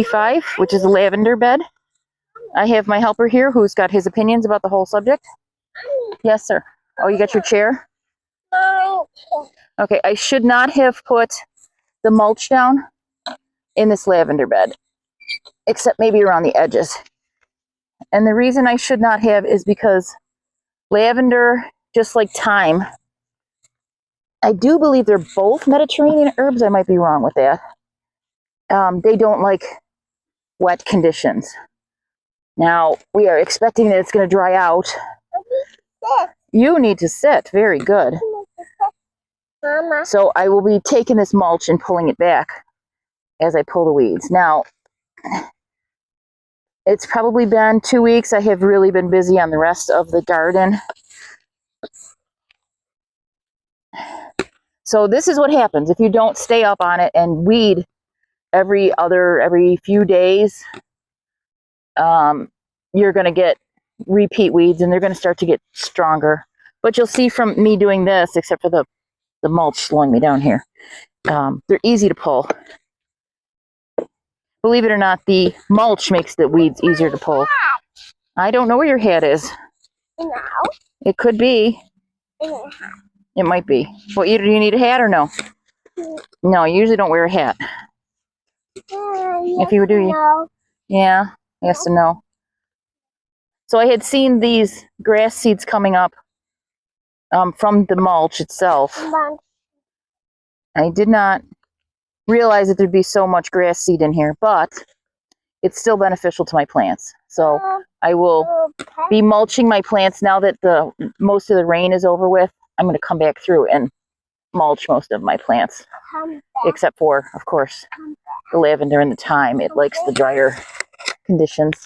5, which is a lavender bed. I have my helper here who's got his opinions about the whole subject. Yes, sir. Oh, you got your chair? Okay, I should not have put the mulch down in this lavender bed, except maybe around the edges. And the reason I should not have is because lavender, just like thyme, I do believe they're both Mediterranean herbs. I might be wrong with that. They don't like wet conditions. Now, we are expecting that it's going to dry out. You need to sit. Very good. Mama. So I will be taking this mulch and pulling it back as I pull the weeds. Now, it's probably been 2 weeks. I have really been busy on the rest of the garden. So this is what happens if you don't stay up on it and weed every few days. You're going to get repeat weeds and they're going to start to get stronger. But you'll see from me doing this, except for the mulch slowing me down here, they're easy to pull. Believe it or not, the mulch makes the weeds easier to pull. I don't know where your hat is. It could be. It might be. Well, do you need a hat or no? No, you usually don't wear a hat. If you do, yeah, yes and no. So I had seen these grass seeds coming up from the mulch itself. I did not realize that there'd be so much grass seed in here, but it's still beneficial to my plants. So I will be mulching my plants now that most of the rain is over with. I'm going to come back through and mulch most of my plants, except for, of course, the lavender and the thyme. It likes the drier conditions.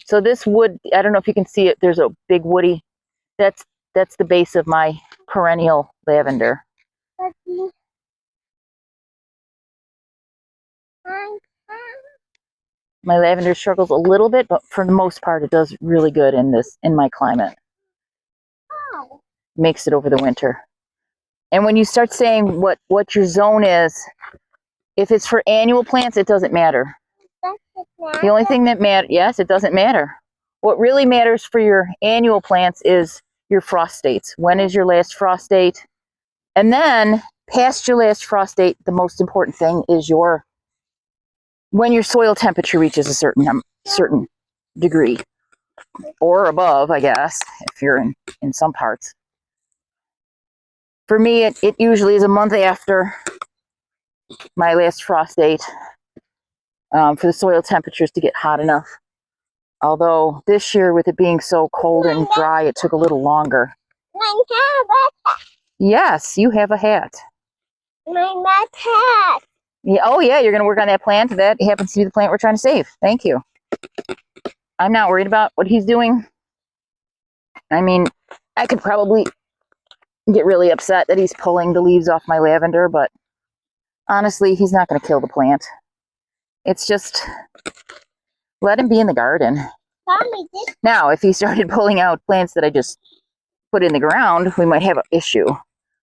So this wood, I don't know if you can see it, there's a big woody, that's the base of my perennial lavender. My lavender struggles a little bit, but for the most part it does really good in my climate. Makes it over the winter. And when you start saying what your zone is, if it's for annual plants, it doesn't matter. The only thing that matters, yes, it doesn't matter. What really matters for your annual plants is your frost dates. When is your last frost date? And then past your last frost date, the most important thing is when your soil temperature reaches a certain degree or above, I guess, if you're in some parts. For me, it usually is a month after my last frost date for the soil temperatures to get hot enough. Although this year, with it being so cold and dry, it took a little longer. Yes, you have a hat. My hat. Yeah, oh yeah, you're going to work on that plant. That happens to be the plant we're trying to save. Thank you. I'm not worried about what he's doing. I mean, I could probably get really upset that he's pulling the leaves off my lavender, but honestly, he's not going to kill the plant. It's just, let him be in the garden. Now, if he started pulling out plants that I just put in the ground, we might have an issue.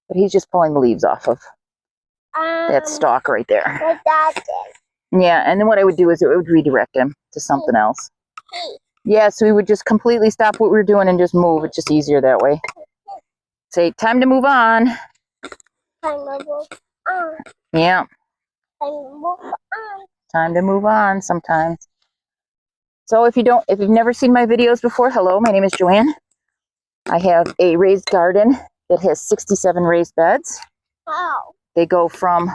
But he's just pulling the leaves off of that stalk right there. Yeah, and then what I would do is it would redirect him to something else. Yeah, so we would just completely stop what we were doing and just move. It's just easier that way. Say, time to move on. Yeah. Time to move on sometimes. So if you've never seen my videos before, hello, my name is Joanne. I have a raised garden that has 67 raised beds. Wow. They go from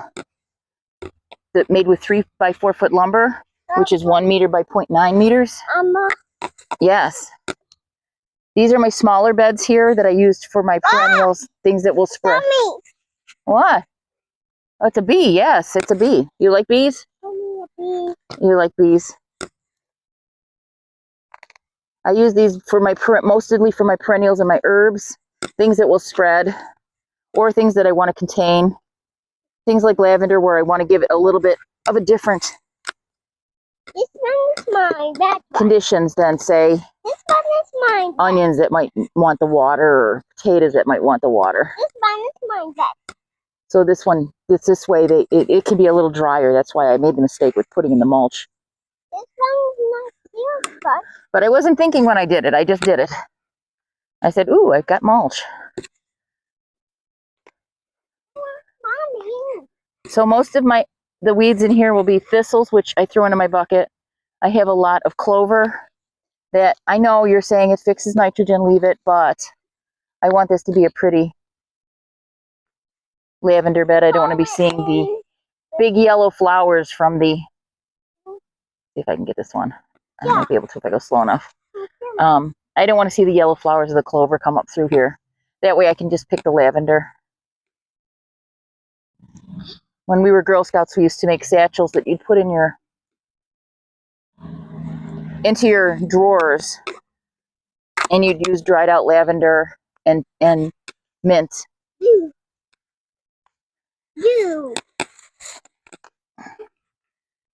made with 3 by 4 foot lumber, which is 1 meter by 0.9 meters. Yes. These are my smaller beds here that I used for my perennials, things that will spread. Mommy. What? Oh, it's a bee. Yes, it's a bee. You like bees? You like bees. I use these for mostly for my perennials and my herbs, things that will spread, or things that I want to contain. Things like lavender, where I want to give it a little bit of a different This one is mine. That one. conditions than, say, This one is mine. onions that might want the water, or potatoes that might want the water. This one is mine. That. So this one, it's this way, it can be a little drier. That's why I made the mistake with putting in the mulch. This one's not here, But I wasn't thinking when I did it. I just did it. I said, ooh, I've got mulch. Mommy. So most of the weeds in here will be thistles, which I throw into my bucket. I have a lot of clover that I know you're saying it fixes nitrogen, leave it, but I want this to be a pretty lavender bed. I don't want to be seeing the big yellow flowers from the, see if I can get this one. I might be able to if I go slow enough. I don't want to see the yellow flowers of the clover come up through here. That way I can just pick the lavender. When we were Girl Scouts, we used to make satchels that you'd put in into your drawers, and you'd use dried out lavender and mint. You.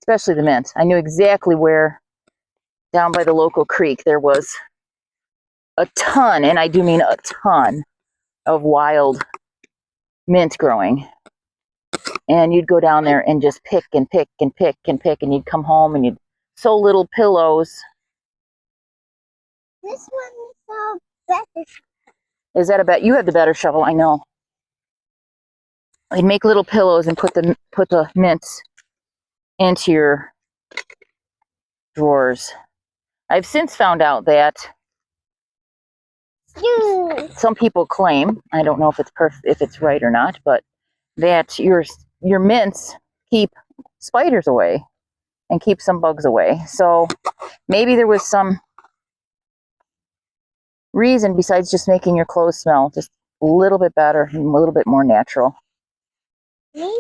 Especially the mint. I knew exactly where, down by the local creek, there was a ton, and I do mean a ton, of wild mint growing. And you'd go down there and just pick and pick and pick and pick, and you'd come home and you'd sew little pillows. This one is so better. Is that a bet? You have the better shovel, I know. I'd make little pillows and put the mints into your drawers. I've since found out that some people claim, I don't know if it's right or not, but that your mints keep spiders away and keep some bugs away. So maybe there was some reason besides just making your clothes smell just a little bit better and a little bit more natural. Maybe.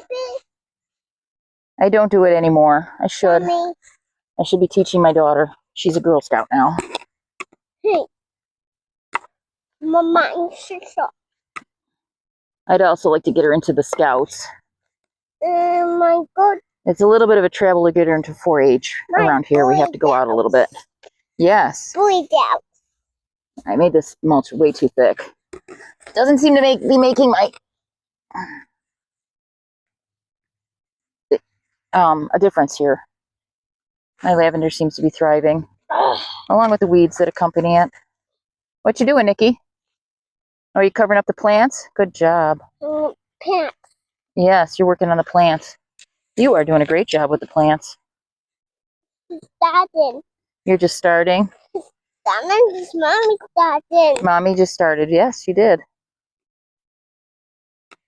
I don't do it anymore. I should. Mommy. I should be teaching my daughter. She's a Girl Scout now. Hey. Mama, I'd also like to get her into the Scouts. my God. It's a little bit of a travel to get her into 4-H around here. We have to go out a little bit. Yes. Boy Scout. I made this mulch way too thick. Doesn't seem to be making a difference here. My lavender seems to be thriving, along with the weeds that accompany it. What you doing, Nikki? Are you covering up the plants? Good job. Pants. Yes, you're working on the plants. You are doing a great job with the plants. Started. You're just starting? Mommy started. Mommy just started. Yes, she did.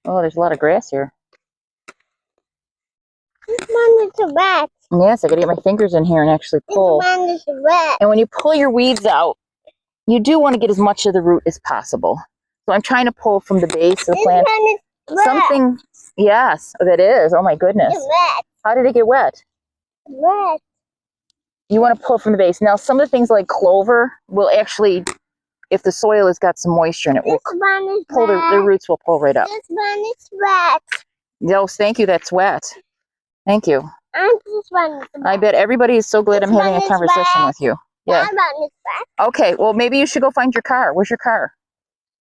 Oh, there's a lot of grass here. This one is wet. Yes, I gotta get my fingers in here and actually pull. This one is wet. And when you pull your weeds out, you do want to get as much of the root as possible. So I'm trying to pull from the base of the plant. This one is wet. Something, yes, that is. Oh my goodness. It's wet. How did it get wet? Wet. You want to pull from the base. Now, some of the things like clover will actually, if the soil has got some moisture in it, will This one is pull wet. the roots will pull right up. This one is wet. Yes, thank you. That's wet. Thank you. And this one is wet. I bet everybody is so glad This I'm having one a is conversation wet. with you. Yeah. That one is wet. Okay, well, maybe you should go find your car. Where's your car?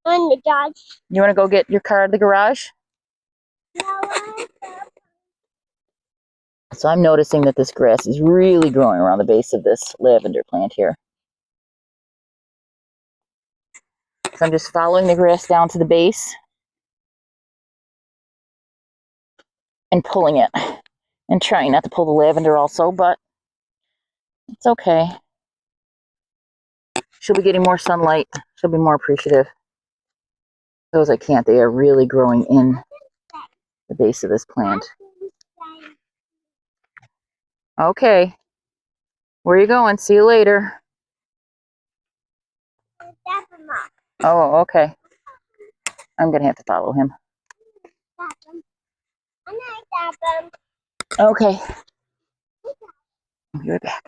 On the dodge. You want to go get your car at the garage? So I'm noticing that this grass is really growing around the base of this lavender plant here. So I'm just following the grass down to the base and pulling it. And trying not to pull the lavender also, but it's okay. She'll be getting more sunlight. She'll be more appreciative. Those I can't. They are really growing in the base of this plant. Okay. Where are you going? See you later. Oh, okay. I'm going to have to follow him. Okay. I'll be right back.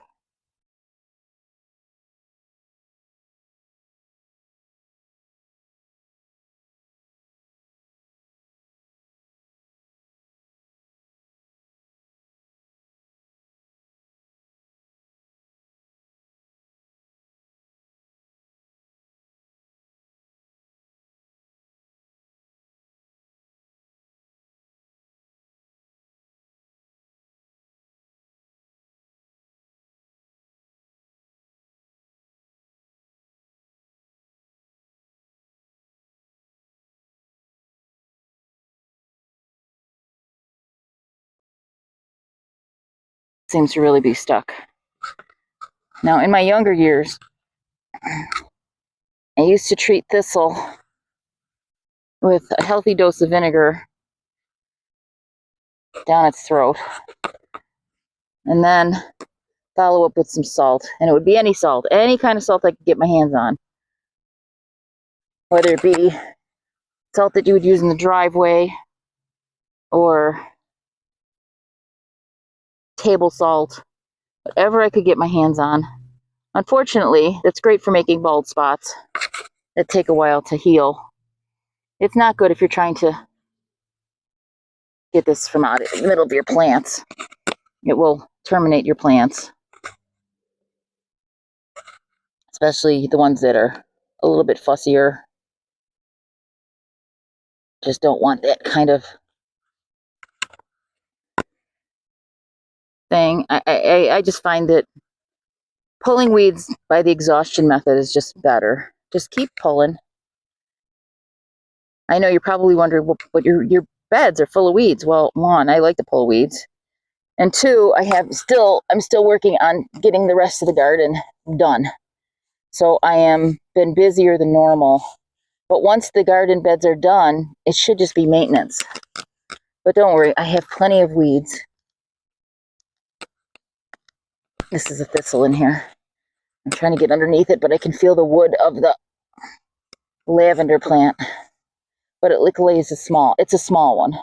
seems to really be stuck. Now, in my younger years, I used to treat thistle with a healthy dose of vinegar down its throat, and then follow up with some salt. And it would be any salt, any kind of salt I could get my hands on. Whether it be salt that you would use in the driveway or table salt, whatever I could get my hands on. Unfortunately, that's great for making bald spots that take a while to heal. It's not good if you're trying to get this from out in the middle of your plants. It will terminate your plants, especially the ones that are a little bit fussier. Just don't want that kind of thing. I just find that pulling weeds by the exhaustion method is just better. Just keep pulling. I know you're probably wondering, well, but your beds are full of weeds. Well, one, I like to pull weeds. And two, I'm still working on getting the rest of the garden done. So I am been busier than normal. But once the garden beds are done, it should just be maintenance. But don't worry, I have plenty of weeds. This is a thistle in here. I'm trying to get underneath it, but I can feel the wood of the lavender plant. But it luckily is it's a small one.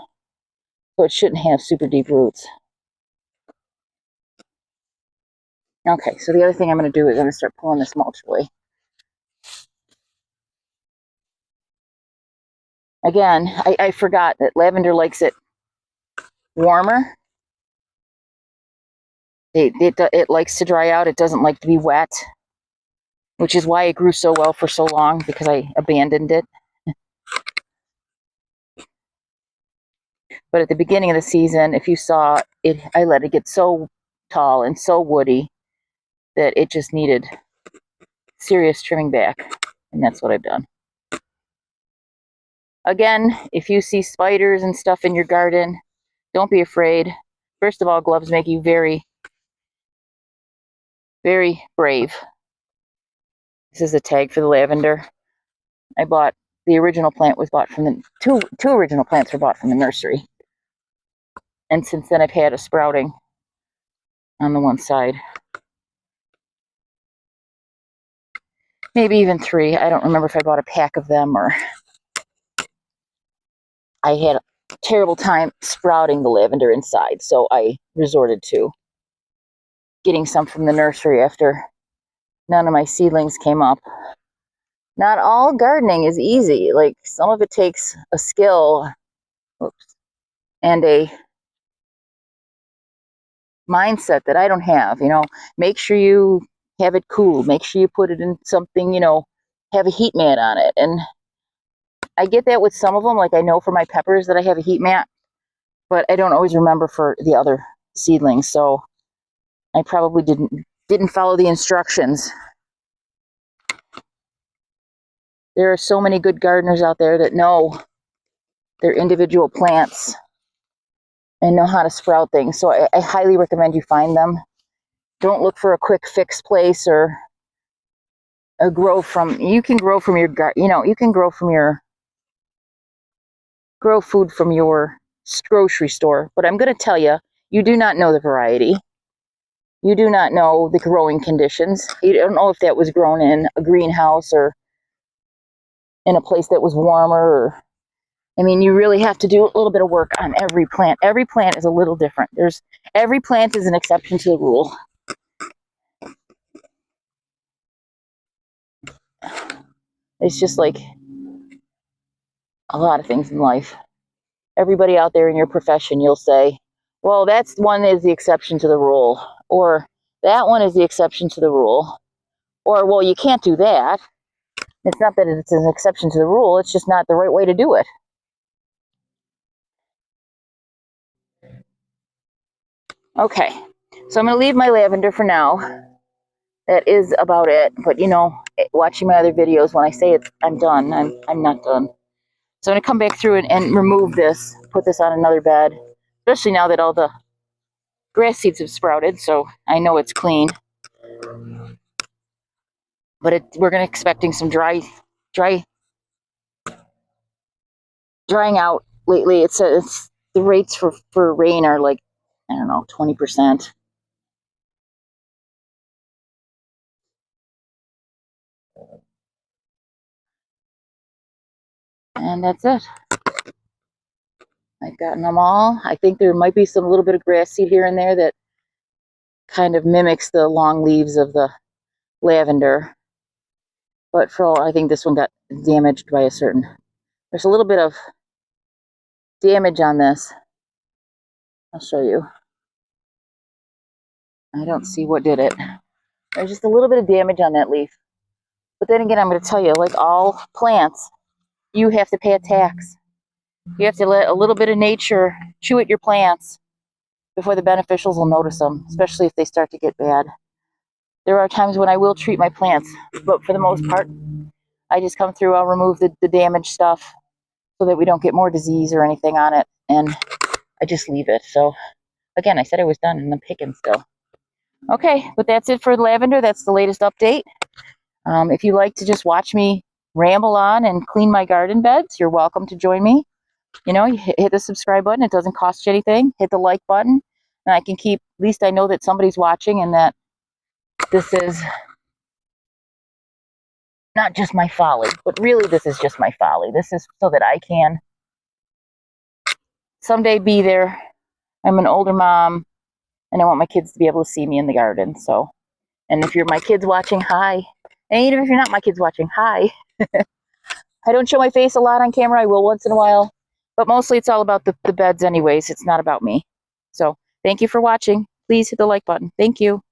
So it shouldn't have super deep roots. Okay, so the other thing I'm going to do is I'm going to start pulling this mulch away. Again, I forgot that lavender likes it warmer. It likes to dry out. It doesn't like to be wet, which is why it grew so well for so long, because I abandoned it. But at the beginning of the season, if you saw it, I let it get so tall and so woody that it just needed serious trimming back, and that's what I've done. Again, if you see spiders and stuff in your garden, don't be afraid. First of all, gloves make you very, very brave. This is a tag for the lavender. The original plant was bought from the, two original plants were bought from the nursery. And since then I've had a sprouting on the one side. Maybe even 3. I don't remember if I bought a pack of them or I had a terrible time sprouting the lavender inside, so I resorted to getting some from the nursery after none of my seedlings came up. Not all gardening is easy. Like, some of it takes a skill, and a mindset that I don't have. Make sure you have it cool. Make sure you put it in something, have a heat mat on it. And I get that with some of them. Like, I know for my peppers that I have a heat mat, but I don't always remember for the other seedlings. So I probably didn't follow the instructions. There are so many good gardeners out there that know their individual plants and know how to sprout things. So I highly recommend you find them. Don't look for a quick fix place or you can grow from your, you can grow food from your grocery store. But I'm going to tell you, you do not know the variety. You do not know the growing conditions. You don't know if that was grown in a greenhouse or in a place that was warmer. You really have to do a little bit of work on every plant. Every plant is a little different. Every plant is an exception to the rule. It's just like a lot of things in life. Everybody out there in your profession, you'll say, well, that's one is the exception to the rule, or that one is the exception to the rule, or, well, you can't do that. It's not that it's an exception to the rule, it's just not the right way to do it. Okay, so I'm going to leave my lavender for now. That is about it. But watching my other videos, when I say I'm done, I'm not done. So I'm going to come back through and remove this, put this on another bed, especially now that all the grass seeds have sprouted, so I know it's clean. But we're gonna expecting some drying out lately. It's the rates for rain are like, I don't know, 20%. And that's it. I've gotten them all. I think there might be some little bit of grass seed here and there that kind of mimics the long leaves of the lavender. But for all, I think this one got damaged by there's a little bit of damage on this. I'll show you. I don't see what did it. There's just a little bit of damage on that leaf. But then again, I'm going to tell you, like all plants, you have to pay a tax. You have to let a little bit of nature chew at your plants before the beneficials will notice them, especially if they start to get bad. There are times when I will treat my plants, but for the most part, I just come through, I'll remove the damaged stuff so that we don't get more disease or anything on it, and I just leave it. So, again, I said I was done, and I'm picking still. Okay, but that's it for lavender. That's the latest update. If you like to just watch me ramble on and clean my garden beds, you're welcome to join me. You know, you hit the subscribe button. It doesn't cost you anything. Hit the like button, and I can keep, at least I know that somebody's watching and that this is not just my folly, but really this is just my folly. This is so that I can someday be there. I'm an older mom, and I want my kids to be able to see me in the garden. So, and if you're my kids watching, hi. And even if you're not my kids watching, hi. I don't show my face a lot on camera. I will once in a while. But mostly it's all about the beds anyways. It's not about me. So thank you for watching. Please hit the like button. Thank you.